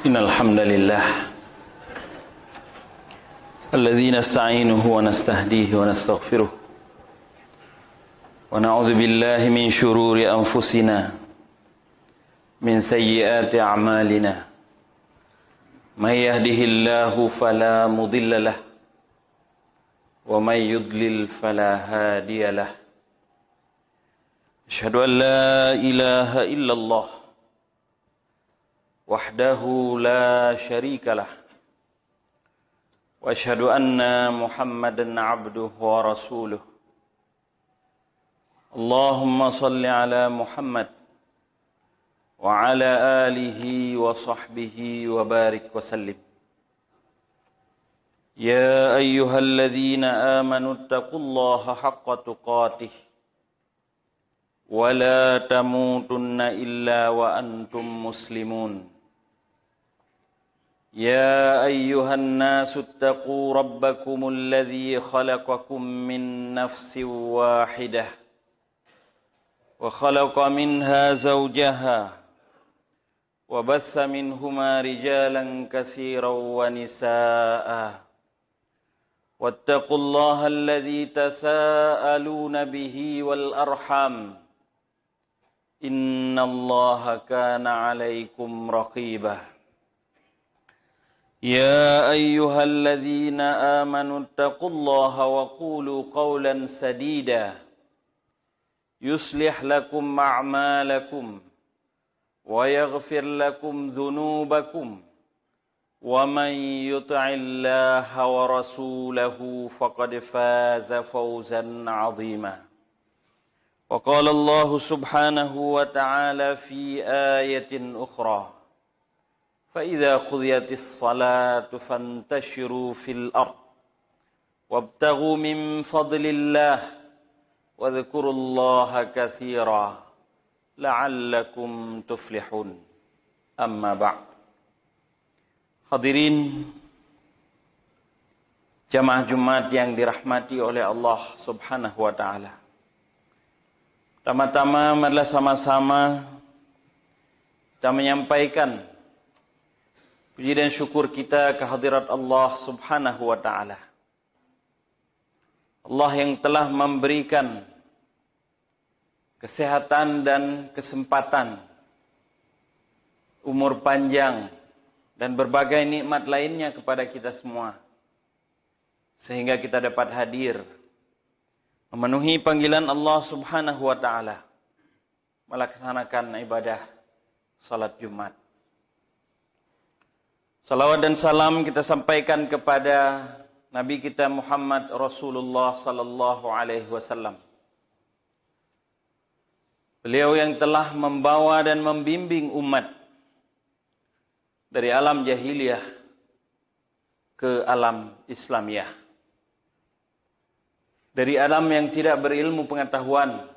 إن الحمد لله الذي نستعينه ونستهديه ونستغفره ونعوذ بالله من شرور أنفسنا من سيئات أعمالنا من يهده الله فلا مضل له ومن يضلل فلا هادي له أشهد أن لا إله إلا الله وحده لا شريك له وأشهد أن محمدا عبده ورسوله اللهم صل على محمد وعلى آله وصحبه وبارك وسلم يا أيها الذين آمنوا اتقوا الله حق تقاته ولا تموتن إلا وأنتم مسلمون يا أيها الناس اتقوا ربكم الذي خلقكم من نفس واحدة وخلق منها زوجها وبث منهما رجالا كثيرا ونساء واتقوا الله الذي تساءلون به والأرحام إن الله كان عليكم رقيبا يا أيها الذين آمنوا اتقوا الله وقولوا قولا سديدا يصلح لكم أعمالكم ويغفر لكم ذنوبكم ومن يطع الله ورسوله فقد فاز فوزا عظيما وقال الله سبحانه وتعالى في آية أخرى فإذا قضيت الصلاة فانتشروا في الأرض وابتغوا من فضل الله واذكروا الله كثيرا لعلكم تفلحون أما بعد. Hadirin jamaah Jumat yang dirahmati oleh Allah Subhanahu wa taala. Pertama-tama marilah sama-sama kita menyampaikan puji dan syukur kita kehadirat Allah Subhanahu wa taala. Allah yang telah memberikan kesehatan dan kesempatan, umur panjang dan berbagai nikmat lainnya kepada kita semua, sehingga kita dapat hadir memenuhi panggilan Allah Subhanahu wa taala melaksanakan ibadah salat Jumat. Salawat dan salam kita sampaikan kepada Nabi kita Muhammad Rasulullah sallallahu alaihi wasallam. Beliau yang telah membawa dan membimbing umat dari alam jahiliyah ke alam Islamiyah. Dari alam yang tidak berilmu pengetahuan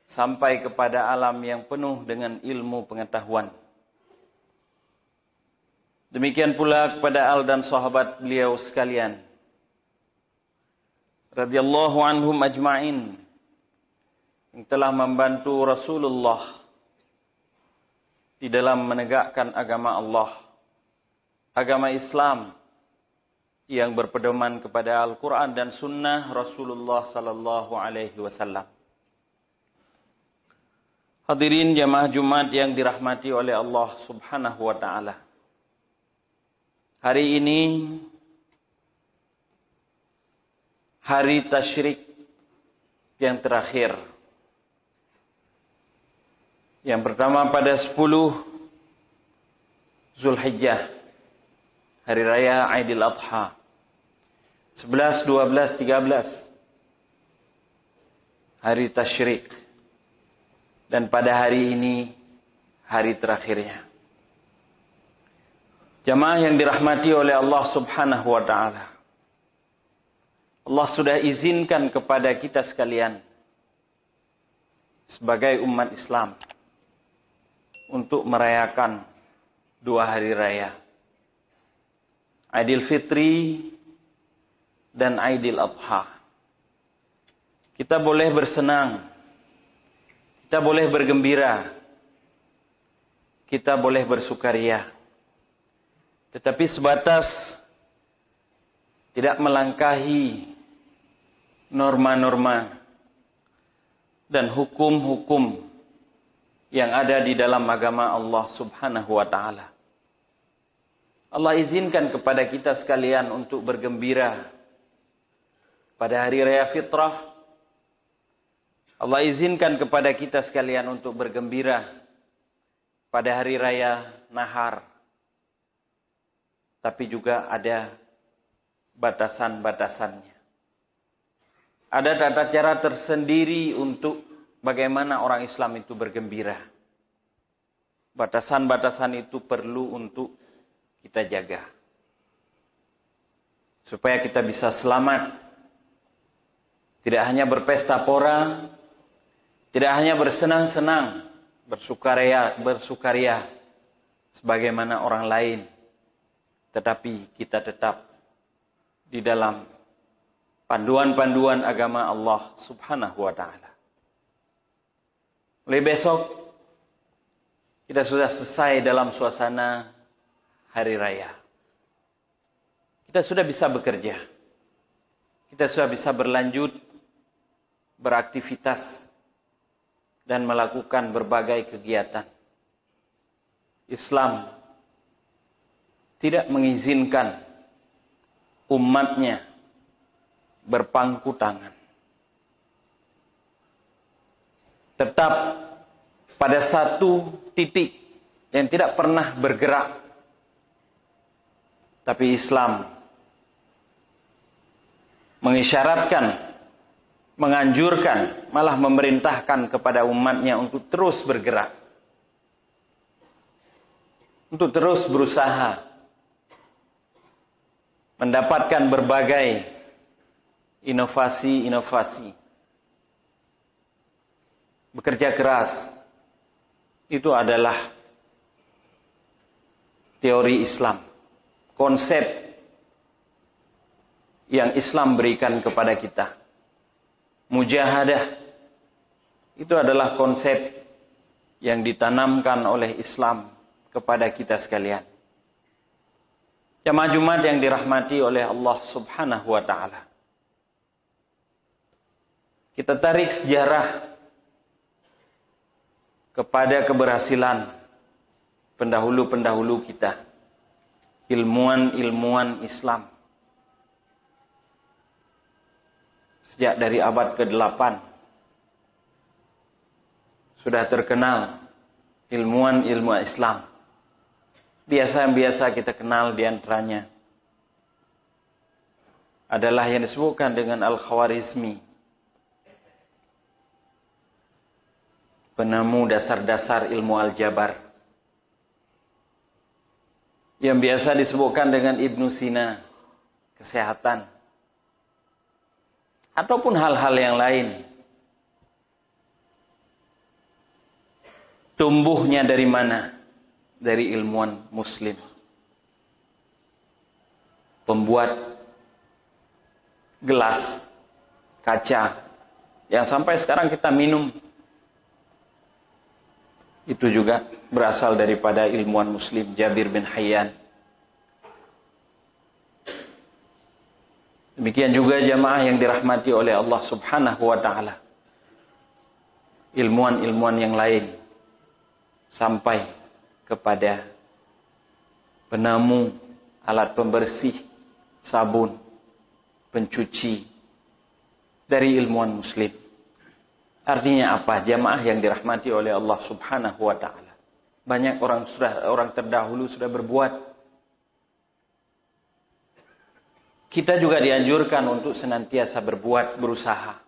sampai kepada alam yang penuh dengan ilmu pengetahuan. Demikian pula kepada al dan sahabat beliau sekalian, radhiyallahu anhum ajma'in, yang telah membantu Rasulullah di dalam menegakkan agama Allah, agama Islam yang berpedoman kepada Al-Quran dan Sunnah Rasulullah sallallahu alaihi wasallam. Hadirin jamaah Jumat yang dirahmati oleh Allah Subhanahu wa taala. Hari ini hari tasyrik yang terakhir. Yang pertama pada 10 Zulhijjah, hari raya Aidil Adha. 11, 12, 13 hari tasyrik. Dan pada hari ini hari terakhirnya. Jamaah yang dirahmati oleh Allah Subhanahu wa taala. Allah sudah izinkan kepada kita sekalian sebagai umat Islam untuk merayakan 2 hari raya, Aidil Fitri dan Aidil Adha. Kita boleh bersenang, kita boleh bergembira, kita boleh bersukaria, tetapi sebatas tidak melangkahi norma-norma dan hukum-hukum yang ada di dalam agama Allah Subhanahu wa ta'ala. Allah izinkan kepada kita sekalian untuk bergembira pada hari raya fitrah. Allah izinkan kepada kita sekalian untuk bergembira pada hari raya nahar. Tapi juga ada batasan-batasannya. Ada tata cara tersendiri untuk bagaimana orang Islam itu bergembira. Batasan-batasan itu perlu untuk kita jaga. Supaya kita bisa selamat. Tidak hanya berpesta pora, tidak hanya bersenang-senang, bersukaria sebagaimana orang lain, tetapi kita tetap di dalam panduan-panduan agama Allah Subhanahu wa ta'ala. Mulai besok kita sudah selesai dalam suasana hari raya. Kita sudah bisa bekerja. Kita sudah bisa berlanjut beraktivitas dan melakukan berbagai kegiatan. Islam tidak mengizinkan umatnya berpangku tangan. Tetap pada satu titik yang tidak pernah bergerak. Tapi Islam mengisyaratkan, menganjurkan, malah memerintahkan kepada umatnya untuk terus bergerak. Untuk terus berusaha mendapatkan berbagai inovasi-inovasi. Bekerja keras itu adalah teori Islam, konsep yang Islam berikan kepada kita. Mujahadah itu adalah konsep yang ditanamkan oleh Islam kepada kita sekalian. Jamaah Jumat yang dirahmati oleh Allah Subhanahu wa ta'ala. Kita tarik sejarah kepada keberhasilan pendahulu-pendahulu kita, ilmuwan-ilmuwan Islam. Sejak dari abad ke-8 sudah terkenal ilmuwan-ilmuwan Islam. Biasa-biasa kita kenal diantaranya adalah yang disebutkan dengan Al-Khwarizmi, penemu dasar-dasar ilmu aljabar. Yang biasa disebutkan dengan Ibnu Sina, kesehatan. Ataupun hal-hal yang lain. Tumbuhnya dari mana? Dari ilmuwan muslim. Pembuat gelas kaca yang sampai sekarang kita minum. Itu juga berasal daripada ilmuwan muslim Jabir bin Hayyan. Demikian juga jamaah yang dirahmati oleh Allah Subhanahu wa ta'ala. Ilmuwan-ilmuwan yang lain sampai kepada penemu alat pembersih, sabun, pencuci dari ilmuwan muslim. Artinya apa? Jamaah yang dirahmati oleh Allah Subhanahu wa ta'ala. Banyak orang terdahulu sudah berbuat. Kita juga dianjurkan untuk senantiasa berbuat, berusaha.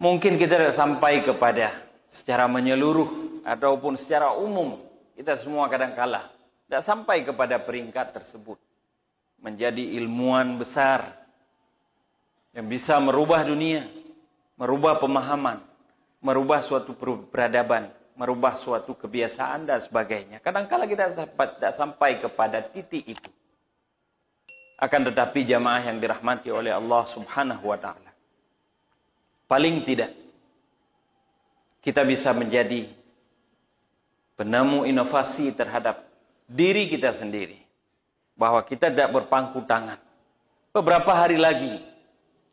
Mungkin kita tidak sampai kepada secara menyeluruh ataupun secara umum, kita semua kadang-kala tidak sampai kepada peringkat tersebut. Menjadi ilmuwan besar yang bisa merubah dunia, merubah pemahaman, merubah suatu peradaban, merubah suatu kebiasaan dan sebagainya. Kadang-kala kita tidak sampai kepada titik itu. Akan tetapi jamaah yang dirahmati oleh Allah Subhanahu wa ta'ala, paling tidak kita bisa menjadi penemu inovasi terhadap diri kita sendiri, bahwa kita tidak berpangku tangan. Beberapa hari lagi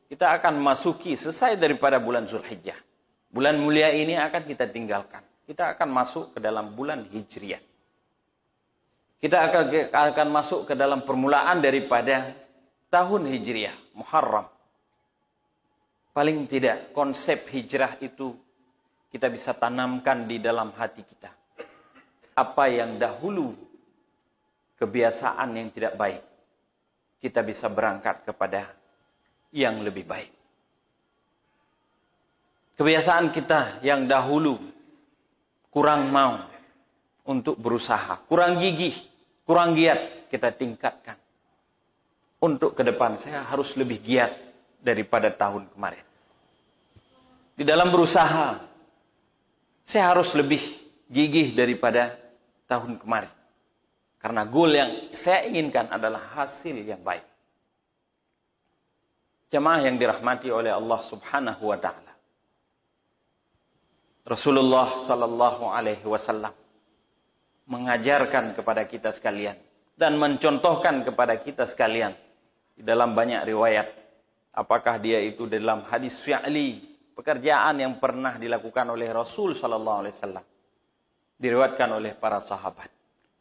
kita akan memasuki selesai daripada bulan Zulhijjah. Bulan mulia ini akan kita tinggalkan. Kita akan masuk ke dalam bulan Hijriah. Kita akan masuk ke dalam permulaan daripada tahun Hijriah, Muharram. Paling tidak konsep hijrah itu kita bisa tanamkan di dalam hati kita. Apa yang dahulu kebiasaan yang tidak baik, kita bisa berangkat kepada yang lebih baik. Kebiasaan kita yang dahulu kurang mau untuk berusaha, kurang gigih, kurang giat, kita tingkatkan. Untuk ke depan saya harus lebih giat daripada tahun kemarin. Di dalam berusaha, saya harus lebih gigih daripada tahun kemarin. Karena goal yang saya inginkan adalah hasil yang baik. Jemaah yang dirahmati oleh Allah Subhanahu wa taala. Rasulullah sallallahu alaihi wasallam mengajarkan kepada kita sekalian dan mencontohkan kepada kita sekalian di dalam banyak riwayat, apakah dia itu dalam hadis fi'li, pekerjaan yang pernah dilakukan oleh Rasul sallallahu alaihi wasallam, diriwayatkan oleh para sahabat.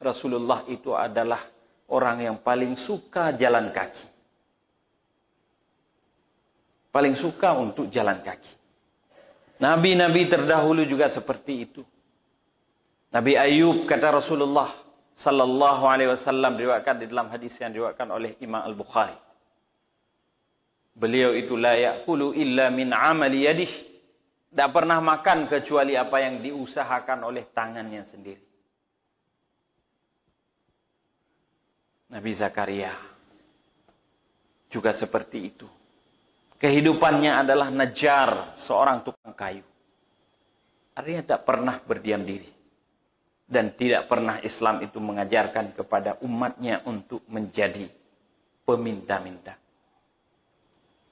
Rasulullah itu adalah orang yang paling suka jalan kaki. Paling suka untuk jalan kaki. Nabi-nabi terdahulu juga seperti itu. Nabi Ayub, kata Rasulullah sallallahu alaihi wasallam, diriwayatkan di dalam hadis yang diriwayatkan oleh Imam Al-Bukhari. Beliau itu la ya'kulu illa min amali yadih. Tidak pernah makan kecuali apa yang diusahakan oleh tangannya sendiri. Nabi Zakaria juga seperti itu. Kehidupannya adalah najar, seorang tukang kayu. Artinya tidak pernah berdiam diri. Dan tidak pernah Islam itu mengajarkan kepada umatnya untuk menjadi peminta-minta.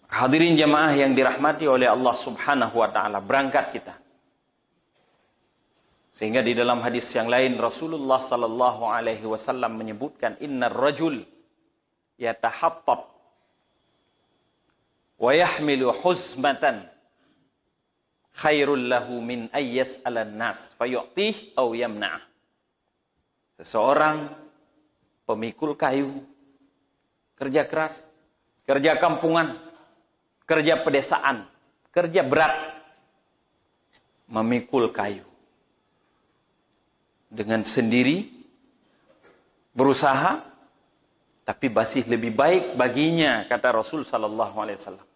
Hadirin jemaah yang dirahmati oleh Allah Subhanahu wa taala, berangkat kita. Sehingga di dalam hadis yang lain Rasulullah sallallahu alaihi wasallam menyebutkan, innar rajul yatahattab wa yahmilu huzmatan khairul lahu min ayyas alan nas fayu'tih aw yamna'ah. Seseorang pemikul kayu, kerja keras, kerja kampungan, kerja pedesaan, kerja berat, memikul kayu dengan sendiri, berusaha, tapi masih lebih baik baginya, kata Rasul sallallahu alaihi wasallam,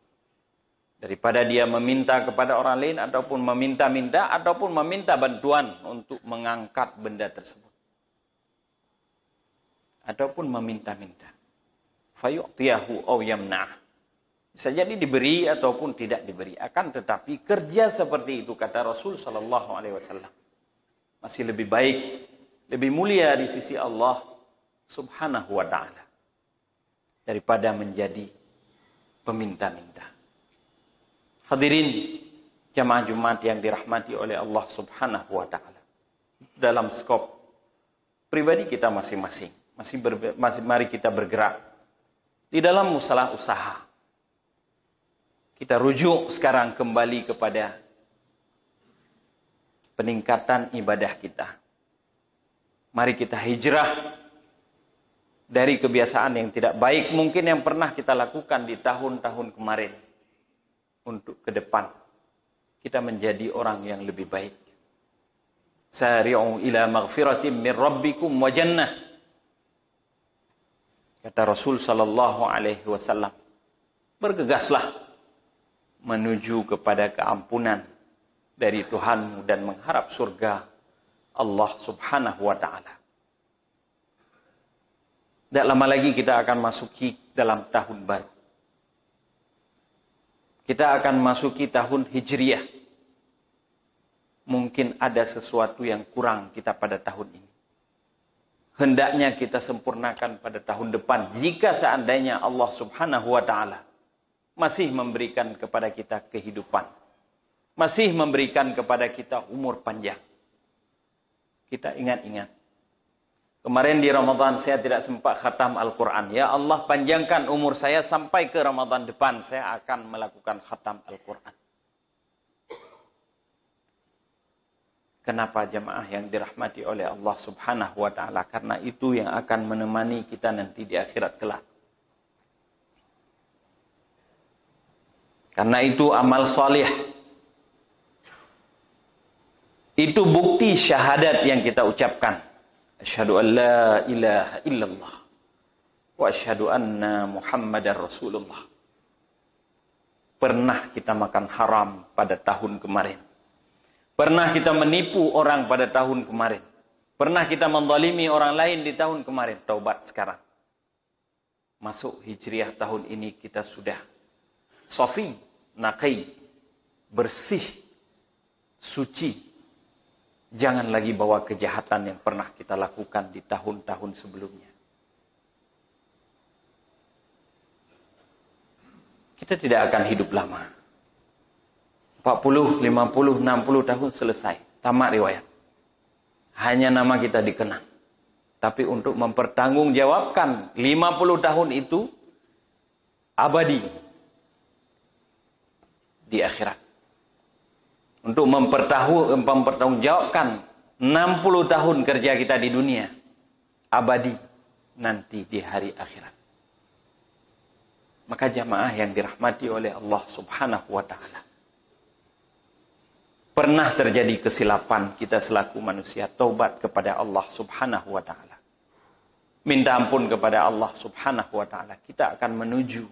daripada dia meminta kepada orang lain ataupun meminta-minta ataupun meminta bantuan untuk mengangkat benda tersebut. Ataupun meminta-minta. Fayu'tiyahu aw yamna'ah. Bisa jadi diberi ataupun tidak diberi. Akan tetapi kerja seperti itu, kata Rasul sallallahu alaihi wasallam, masih lebih baik, lebih mulia di sisi Allah Subhanahu wa taala daripada menjadi peminta-minta. Hadirin jamaah Jumat yang dirahmati oleh Allah Subhanahu wa taala. Dalam skop pribadi kita masing-masing, mari kita bergerak di dalam masalah usaha. Kita rujuk sekarang kembali kepada peningkatan ibadah kita. Mari kita hijrah dari kebiasaan yang tidak baik mungkin yang pernah kita lakukan di tahun-tahun kemarin. Untuk ke depan kita menjadi orang yang lebih baik. Sari'u ila maghfiratin min rabbikum wa jannah. Kata Rasul sallallahu alaihi wasallam, bergegaslah menuju kepada keampunan dari Tuhanmu dan mengharap surga Allah Subhanahu wa taala. Tidak lama lagi kita akan masuki dalam tahun baru. Kita akan masuki tahun Hijriah. Mungkin ada sesuatu yang kurang kita pada tahun ini. Hendaknya kita sempurnakan pada tahun depan. Jika seandainya Allah Subhanahu wa ta'ala masih memberikan kepada kita kehidupan. Masih memberikan kepada kita umur panjang. kita ingat-ingat. Kemarin di Ramadan saya tidak sempat khatam Al-Quran. Ya Allah, panjangkan umur saya sampai ke Ramadan depan. Saya akan melakukan khatam Al-Quran. Kenapa jemaah yang dirahmati oleh Allah Subhanahu wa ta'ala? Karena itu yang akan menemani kita nanti di akhirat kelak. Karena itu amal soleh. Itu bukti syahadat yang kita ucapkan. Asyhadu an la ilaha illallah wa asyhadu anna Muhammadar Rasulullah. Pernah kita makan haram pada tahun kemarin. Pernah kita menipu orang pada tahun kemarin. Pernah kita menzalimi orang lain di tahun kemarin. Taubat sekarang. Masuk Hijriah tahun ini kita sudah sofi, naqi, bersih, suci. Jangan lagi bawa kejahatan yang pernah kita lakukan di tahun-tahun sebelumnya. Kita tidak akan hidup lama. 40, 50, 60 tahun selesai. Tamat riwayat. Hanya nama kita dikenang. Tapi untuk mempertanggungjawabkan 50 tahun itu abadi di akhirat. Untuk mempertanggungjawabkan 60 tahun kerja kita di dunia abadi nanti di hari akhirat. Maka jamaah yang dirahmati oleh Allah Subhanahu wa ta'ala, pernah terjadi kesilapan kita selaku manusia, taubat kepada Allah Subhanahu wa ta'ala. Minta ampun kepada Allah Subhanahu wa ta'ala. Kita akan menuju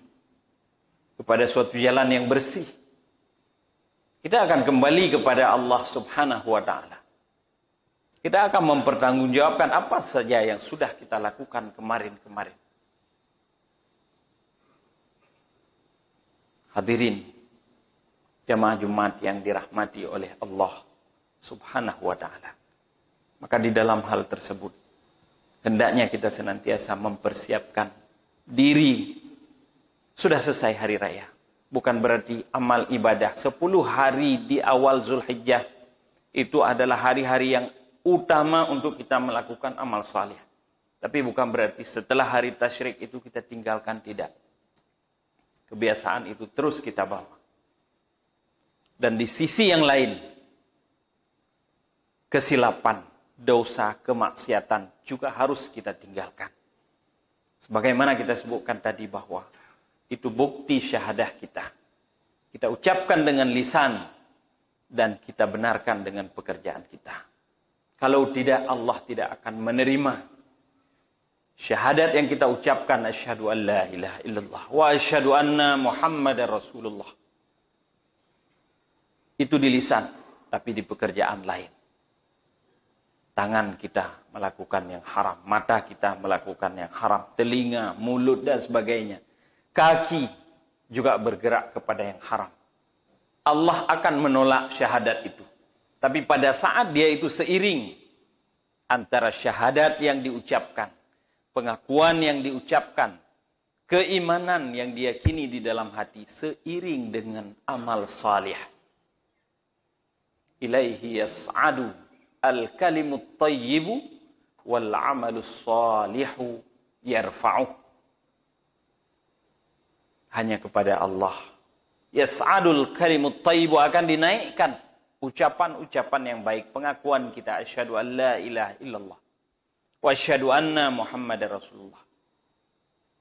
kepada suatu jalan yang bersih. Kita akan kembali kepada Allah Subhanahu wa ta'ala. Kita akan mempertanggungjawabkan apa saja yang sudah kita lakukan kemarin-kemarin. Hadirin jamaah Jumat yang dirahmati oleh Allah Subhanahu wa ta'ala. Maka di dalam hal tersebut, hendaknya kita senantiasa mempersiapkan diri. Sudah selesai hari raya. Bukan berarti amal ibadah 10 hari di awal Zulhijjah itu adalah hari-hari yang utama untuk kita melakukan amal salih. Tapi bukan berarti setelah hari tasyrik itu kita tinggalkan, tidak. Kebiasaan itu terus kita bawa. Dan di sisi yang lain, kesilapan, dosa, kemaksiatan juga harus kita tinggalkan. Sebagaimana kita sebutkan tadi bahwa itu bukti syahadah kita. Kita ucapkan dengan lisan dan kita benarkan dengan pekerjaan kita. Kalau tidak, Allah tidak akan menerima syahadat yang kita ucapkan, asyhadu an la ilaha illallah wa asyhadu anna Muhammadar Rasulullah. Itu di lisan, tapi di pekerjaan lain. Tangan kita melakukan yang haram, mata kita melakukan yang haram, telinga, mulut dan sebagainya. Kaki juga bergerak kepada yang haram. Allah akan menolak syahadat itu. Tapi pada saat dia itu seiring antara syahadat yang diucapkan, pengakuan yang diucapkan, keimanan yang diyakini di dalam hati, seiring dengan amal salih. Ilaihi yas'adu al-kalimut tayyibu wal amalus salihu yarfa'uh. Hanya kepada Allah yas'adul kalimut thayyibu, akan dinaikkan ucapan-ucapan yang baik, pengakuan kita, asyhadu an la ilaha illallah wa asyhadu anna Muhammadar Rasulullah,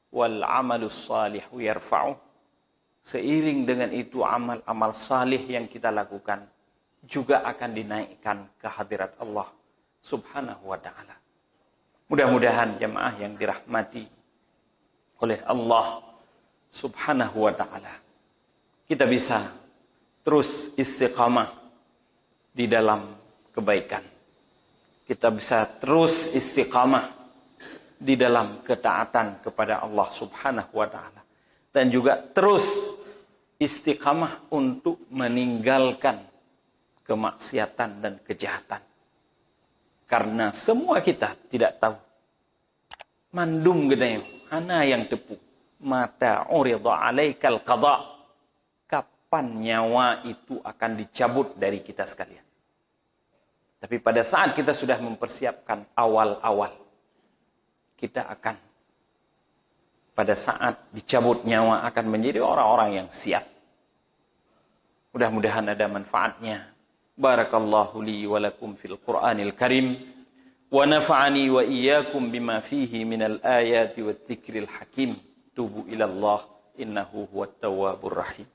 wal amalus salihu yarfa'u. Seiring dengan itu amal-amal salih yang kita lakukan juga akan dinaikkan ke hadirat Allah Subhanahu wa ta'ala. Mudah-mudahan jemaah yang dirahmati oleh Allah Subhanahu wa ta'ala, kita bisa terus istiqamah di dalam kebaikan. Kita bisa terus istiqamah di dalam ketaatan kepada Allah Subhanahu wa ta'ala. Dan juga terus istiqamah untuk meninggalkan kemaksiatan dan kejahatan. Karena semua kita tidak tahu. Mandum gedayang, ana yang tepu. Mata urida alaikal qada. Kapan nyawa itu akan dicabut dari kita sekalian? Tapi pada saat kita sudah mempersiapkan awal-awal, kita akan pada saat dicabut nyawa akan menjadi orang-orang yang siap. Mudah-mudahan ada manfaatnya. Barakallahu li wa lakum fil Qur'anil Karim wa nafa'ani wa iyyakum bima fihi minal ayati wat dzikril hakim. Tubu ila Allah innahu huwat tawwabur rahim.